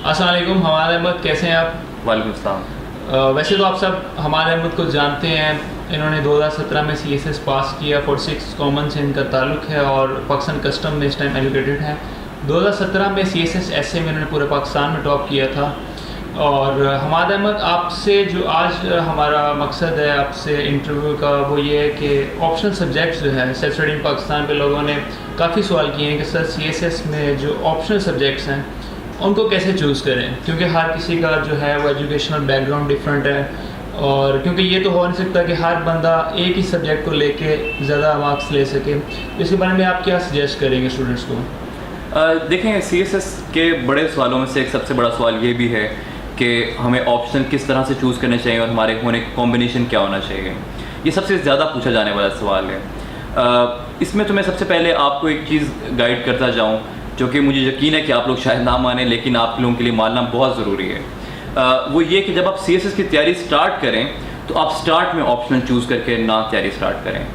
अस्सलाम वालेकुम हमाद अहमद, कैसे हैं आप? वालेकुम अस्सलाम। वैसे तो आप सब हमाद अहमद को जानते हैं। इन्होंने 2017 में CSS पास किया। 46 कॉमन से इनका ताल्लुक़ है और पाकिस्तान कस्टम में इस टाइम एजुकेटेड हैं। 2017 में CSS ऐसे में इन्होंने पूरे पाकिस्तान में टॉप किया था। और हमाद अहमद, आपसे जो आज हमारा मकसद है आपसे इंटरव्यू का, वो ये है कि ऑप्शनल सब्जेक्ट्स जो है सेल्फ स्टडी इन पाकिस्तान पे लोगों ने काफ़ी सवाल किए हैं कि सर CSS में जो ऑप्शनल सब्जेक्ट्स हैं उनको कैसे चूज़ करें, क्योंकि हर किसी का जो है वो एजुकेशनल बैकग्राउंड डिफरेंट है। और क्योंकि ये तो हो नहीं सकता कि हर बंदा एक ही सब्जेक्ट को लेके ज़्यादा मार्क्स ले सके। इसके बारे में आप क्या सजेस्ट करेंगे स्टूडेंट्स को? देखें, CSS के बड़े सवालों में से एक सबसे बड़ा सवाल ये भी है कि हमें ऑप्शन किस तरह से चूज़ करने चाहिए और हमारे होने का कॉम्बिनेशन क्या होना चाहिए। ये सबसे ज़्यादा पूछा जाने वाला सवाल है। इसमें तो मैं सबसे पहले आपको एक चीज़ गाइड करता जाऊँ, जो कि मुझे यकीन है कि आप लोग शायद ना माने, लेकिन आप लोगों के लिए मानना बहुत ज़रूरी है। वो ये कि जब आप CSS की तैयारी स्टार्ट करें तो आप स्टार्ट में ऑप्शनल चूज़ करके ना तैयारी स्टार्ट करें,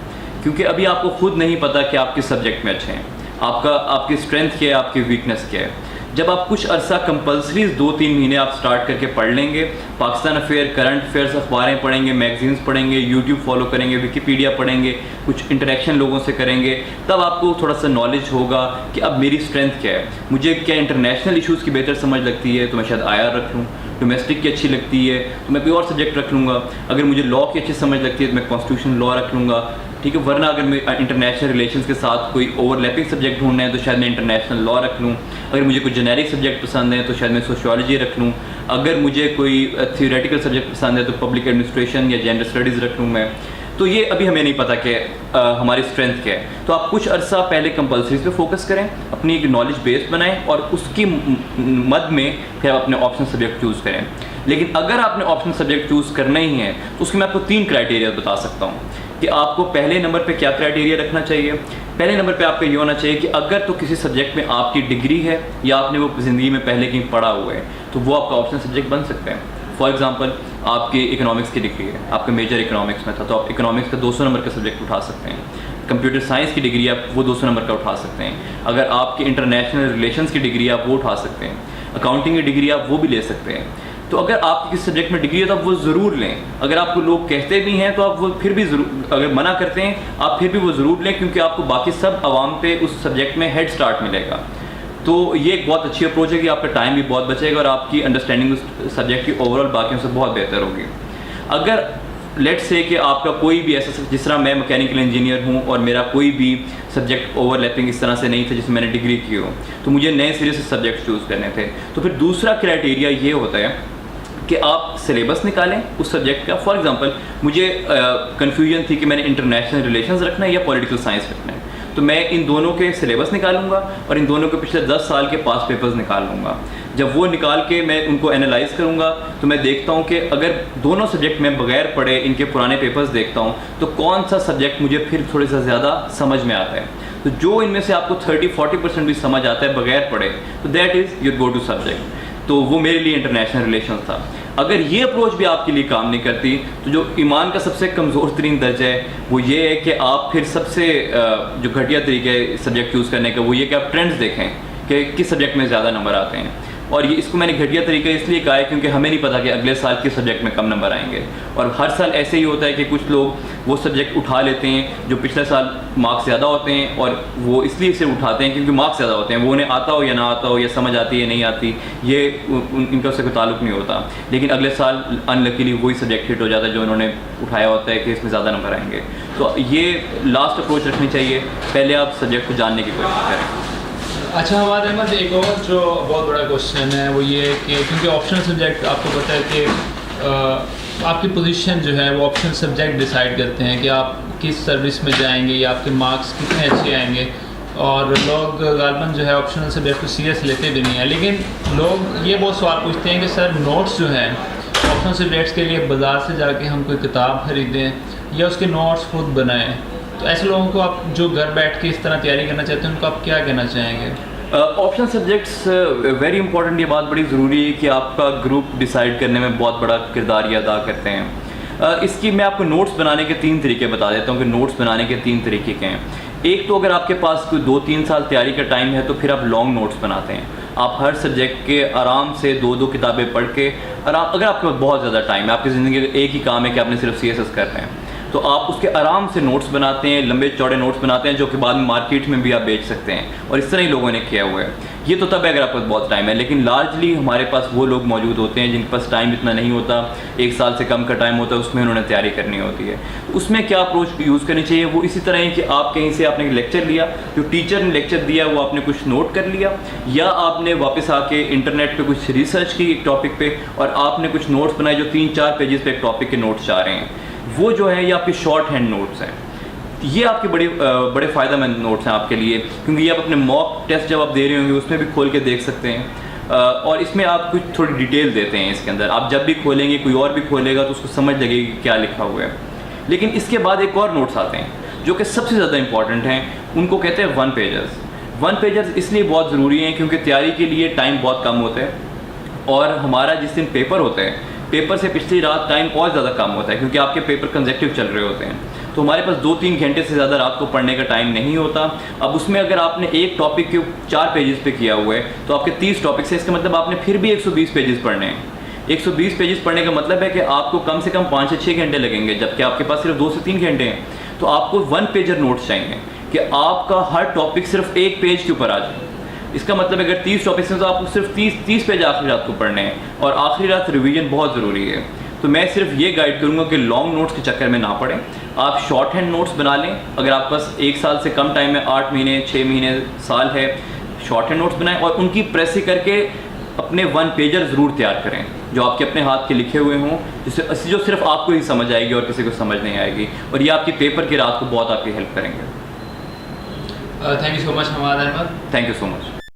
क्योंकि अभी आपको खुद नहीं पता कि आप किस सब्जेक्ट में अच्छे हैं, आपकी स्ट्रेंथ क्या है, आपकी वीकनेस क्या है। जब आप कुछ अरसा कंपल्सरी 2-3 महीने आप स्टार्ट करके पढ़ लेंगे, पाकिस्तान अफेयर, करंट अफेयर्स अखबारें पढ़ेंगे, मैगजीन्स पढ़ेंगे, यूट्यूब फॉलो करेंगे, विकीपीडिया पढ़ेंगे, कुछ इंटरेक्शन लोगों से करेंगे, तब आपको थोड़ा सा नॉलेज होगा कि अब मेरी स्ट्रेंथ क्या है। मुझे क्या इंटरनेशनल इशूज़ की बेहतर समझ लगती है तो मैं शायद IR रख लूँ, डोमेस्टिक की अच्छी लगती है तो मैं कोई और सब्जेक्ट रख लूँगा, अगर मुझे लॉ की अच्छी समझ लगती है तो मैं कॉन्स्टिट्यूशन लॉ रख लूँगा, ठीक है। वरना अगर मैं इंटरनेशनल रिलेशंस के साथ कोई ओवरलैपिंग सब्जेक्ट ढूंढना है तो शायद मैं इंटरनेशनल लॉ रख लूँ। अगर मुझे कोई जेनेरिक सब्जेक्ट पसंद है तो शायद मैं सोशियोलॉजी रख लूँ। अगर मुझे कोई थियोरेटिकल सब्जेक्ट पसंद है तो पब्लिक एडमिनिस्ट्रेशन या जेंडर स्टडीज़ रख लूँ मैं। तो ये अभी हमें नहीं पता कि हमारी स्ट्रेंथ क्या है। तो आप कुछ अरसा पहले कंपल्सरीज पे फोकस करें, अपनी एक नॉलेज बेस बनाएं और उसकी मद में फिर आप अपने ऑप्शन सब्जेक्ट चूज़ करें। लेकिन अगर आपने ऑप्शन सब्जेक्ट चूज़ करना ही है तो उसके मैं आपको 3 क्राइटेरिया बता सकता हूँ कि आपको पहले नंबर पे क्या क्राइटेरिया रखना चाहिए। पहले नंबर पे आपका ये होना चाहिए कि अगर तो किसी सब्जेक्ट में आपकी डिग्री है या आपने वो ज़िंदगी में पहले कहीं पढ़ा हुआ है तो वो आपका ऑप्शन सब्जेक्ट बन सकते हैं। फॉर एग्जांपल, आपकी इकोनॉमिक्स की डिग्री है, आपका मेजर इकोनॉमिक्स में था तो आप इकोनॉमिक्स का 200 नंबर का सब्जेक्ट उठा सकते हैं। कंप्यूटर साइंस की डिग्री आप वो 200 नंबर का उठा सकते हैं। अगर आपकी इंटरनेशनल रिलेशंस की डिग्री आप वो उठा सकते हैं। अकाउंटिंग की डिग्री आप वो भी ले सकते हैं। तो अगर आपकी किस सब्जेक्ट में डिग्री है तो आप वो ज़रूर लें। अगर आपको लोग कहते भी हैं तो आप वो फिर भी ज़रूर, अगर मना करते हैं आप फिर भी वो ज़रूर लें, क्योंकि आपको बाकी सब अवाम पे उस सब्जेक्ट में हेड स्टार्ट मिलेगा। तो ये एक बहुत अच्छी अप्रोच है कि आपका टाइम भी बहुत बचेगा और आपकी अंडरस्टैंडिंग उस सब्जेक्ट की ओवरऑल बाकियों से बहुत बेहतर होगी। अगर लेट्स से कि आपका कोई भी ऐसा, जिस तरह मैं मैकेनिकल इंजीनियर हूँ और मेरा कोई भी सब्जेक्ट ओवरलैपिंग इस तरह से नहीं था जिसमें मैंने डिग्री की हो, तो मुझे नए सिरे से सब्जेक्ट चूज़ करने थे, तो फिर दूसरा क्राइटेरिया ये होता है कि आप सिलेबस निकालें उस सब्जेक्ट का। फॉर एग्जांपल, मुझे कन्फ्यूजन थी कि मैंने इंटरनेशनल रिलेशंस रखना है या पॉलिटिकल साइंस रखना है, तो मैं इन दोनों के सिलेबस निकालूंगा और इन दोनों के पिछले 10 साल के पास पेपर्स निकाल लूँगा। जब वो निकाल के मैं उनको एनालाइज करूँगा तो मैं देखता हूँ कि अगर दोनों सब्जेक्ट में बगैर पढ़े इनके पुराने पेपर्स देखता हूँ तो कौन सा सब्जेक्ट मुझे फिर थोड़ा सा ज़्यादा समझ में आता है। तो जो इनमें से आपको 30-40% भी समझ आता है बगैर पढ़े, तो that is your go to subject. तो वो मेरे लिए इंटरनेशनल रिलेशंस था। अगर ये अप्रोच भी आपके लिए काम नहीं करती तो जो ईमान का सबसे कमज़ोर तरीन दर्जा है वो ये है कि आप फिर सबसे जो घटिया तरीके सब्जेक्ट चूज़ करने का वो ये कि आप ट्रेंड्स देखें कि किस सब्जेक्ट में ज़्यादा नंबर आते हैं। और ये इसको मैंने घटिया तरीका इसलिए कहा है क्योंकि हमें नहीं पता कि अगले साल किस सब्जेक्ट में कम नंबर आएंगे। और हर साल ऐसे ही होता है कि कुछ लोग वो सब्जेक्ट उठा लेते हैं जो पिछले साल मार्क्स ज़्यादा होते हैं, और वो इसलिए इसे उठाते हैं क्योंकि मार्क्स ज़्यादा होते हैं। वो उन्हें आता हो या ना आता हो, या समझ आती है नहीं आती, ये इनका उससे कोई ताल्लुक़ नहीं होता। लेकिन अगले साल अनलकीली वही सब्जेक्ट हिट हो जाता है जो उन्होंने उठाया होता है कि इसमें ज़्यादा नंबर आएंगे। तो ये लास्ट अप्रोच रखनी चाहिए, पहले आप सब्जेक्ट को जानने की कोशिश करें। अच्छा हमाद अहमद, एक और जो बहुत बड़ा क्वेश्चन है वो ये है कि क्योंकि ऑप्शनल सब्जेक्ट आपको पता है कि आपकी पोजीशन जो है वो ऑप्शनल सब्जेक्ट डिसाइड करते हैं कि आप किस सर्विस में जाएंगे या आपके मार्क्स कितने अच्छे आएंगे। और लोग गालबन जो है ऑप्शनल सब्जेक्ट को सीरियस लेते भी नहीं हैं। लेकिन लोग ये बहुत सवाल पूछते हैं कि सर नोट्स जो हैं ऑप्शनल सब्जेक्ट्स के लिए बाज़ार से जाके हम कोई किताब ख़रीदें या उसके नोट्स खुद बनाएं, तो ऐसे लोगों को आप जो घर बैठ के इस तरह तैयारी करना चाहते हैं उनको आप क्या कहना चाहेंगे? Optional subjects very important. ये बात बड़ी ज़रूरी है कि आपका ग्रुप डिसाइड करने में बहुत बड़ा किरदार ये अदा करते हैं। इसकी मैं आपको नोट्स बनाने के 3 तरीके बता देता हूँ कि नोट्स बनाने के 3 तरीके क्या हैं। एक तो अगर आपके पास कोई 2-3 साल तैयारी का टाइम है तो फिर आप लॉन्ग नोट्स बनाते हैं। आप हर सब्जेक्ट के आराम से 2-2 किताबें पढ़ के, और अगर आपके पास बहुत ज़्यादा टाइम है, आपकी ज़िंदगी का एक ही काम है कि आपने सिर्फ CSS करना है, तो आप उसके आराम से नोट्स बनाते हैं, लंबे चौड़े नोट्स बनाते हैं, जो कि बाद में मार्केट में भी आप बेच सकते हैं। और इस तरह ही लोगों ने किया हुआ है। ये तो तब है अगर आपके पास बहुत टाइम है, लेकिन लार्जली हमारे पास वो लोग मौजूद होते हैं जिनके पास टाइम इतना नहीं होता, 1 साल से कम का टाइम होता है, उसमें उन्होंने तैयारी करनी होती है। उसमें क्या अप्रोच यूज़ करनी चाहिए, वो इसी तरह है कि आप कहीं से आपने लेक्चर लिया, जो टीचर ने लेक्चर दिया वो आपने कुछ नोट कर लिया, या आपने वापस आके इंटरनेट पे कुछ रिसर्च की एक टॉपिक पे और आपने कुछ नोट्स बनाए जो 3-4 पेजेस पे एक टॉपिक के नोट्स जा रहे हैं। वो जो है ये आपके शॉर्ट हैंड नोट्स हैं। ये आपके बड़े फ़ायदेमंद नोट्स हैं आपके लिए, क्योंकि ये आप अपने मॉक टेस्ट जब आप दे रहे होंगे उसमें भी खोल के देख सकते हैं। और इसमें आप कुछ थोड़ी डिटेल देते हैं इसके अंदर। आप जब भी खोलेंगे, कोई और भी खोलेगा तो उसको समझ लगेगी कि क्या लिखा हुआ है। लेकिन इसके बाद एक और नोट्स आते हैं जो कि सबसे ज़्यादा इंपॉर्टेंट हैं, उनको कहते हैं 1 पेजर्स। 1 पेजर्स इसलिए बहुत ज़रूरी हैं क्योंकि तैयारी के लिए टाइम बहुत कम होता है, और हमारा जिस दिन पेपर होता है, पेपर से पिछली रात टाइम और ज़्यादा कम होता है, क्योंकि आपके पेपर कंसेक्टिव चल रहे होते हैं। तो हमारे पास 2-3 घंटे से ज़्यादा रात को पढ़ने का टाइम नहीं होता। अब उसमें अगर आपने एक टॉपिक के 4 पेजेस पे किया हुआ है तो आपके 30 टॉपिक्स हैं, इसका मतलब आपने फिर भी 120 पेजेस पढ़ने हैं। 120 पेजेस पढ़ने का मतलब है कि आपको कम से कम 5 से 6 घंटे लगेंगे, जबकि आपके पास सिर्फ 2 से 3 घंटे हैं। तो आपको 1 पेजर नोट्स चाहिए कि आपका हर टॉपिक सिर्फ एक पेज के ऊपर आ जाए। इसका मतलब अगर 30 टॉपिक्स हैं तो आपको सिर्फ 30 पेज आखिरी रात को पढ़ने हैं, और आखिरी रात रिवीजन बहुत ज़रूरी है। तो मैं सिर्फ ये गाइड करूँगा कि लॉन्ग नोट्स के चक्कर में ना पड़ें, आप शॉर्ट हैंड नोट्स बना लें। अगर आपके पास 1 साल से कम टाइम है, 8 महीने, 6 महीने, साल है, शॉर्ट हैंड नोट्स बनाएं और उनकी प्रेस करके अपने 1 पेजर ज़रूर तैयार करें जो आपके अपने हाथ के लिखे हुए हों, जिससे जो सिर्फ आपको ही समझ आएगी और किसी को समझ नहीं आएगी, और ये आपकी पेपर की रात को बहुत आपकी हेल्प करेंगे। Thank you so much Hamad Ahmed. Thank you so much.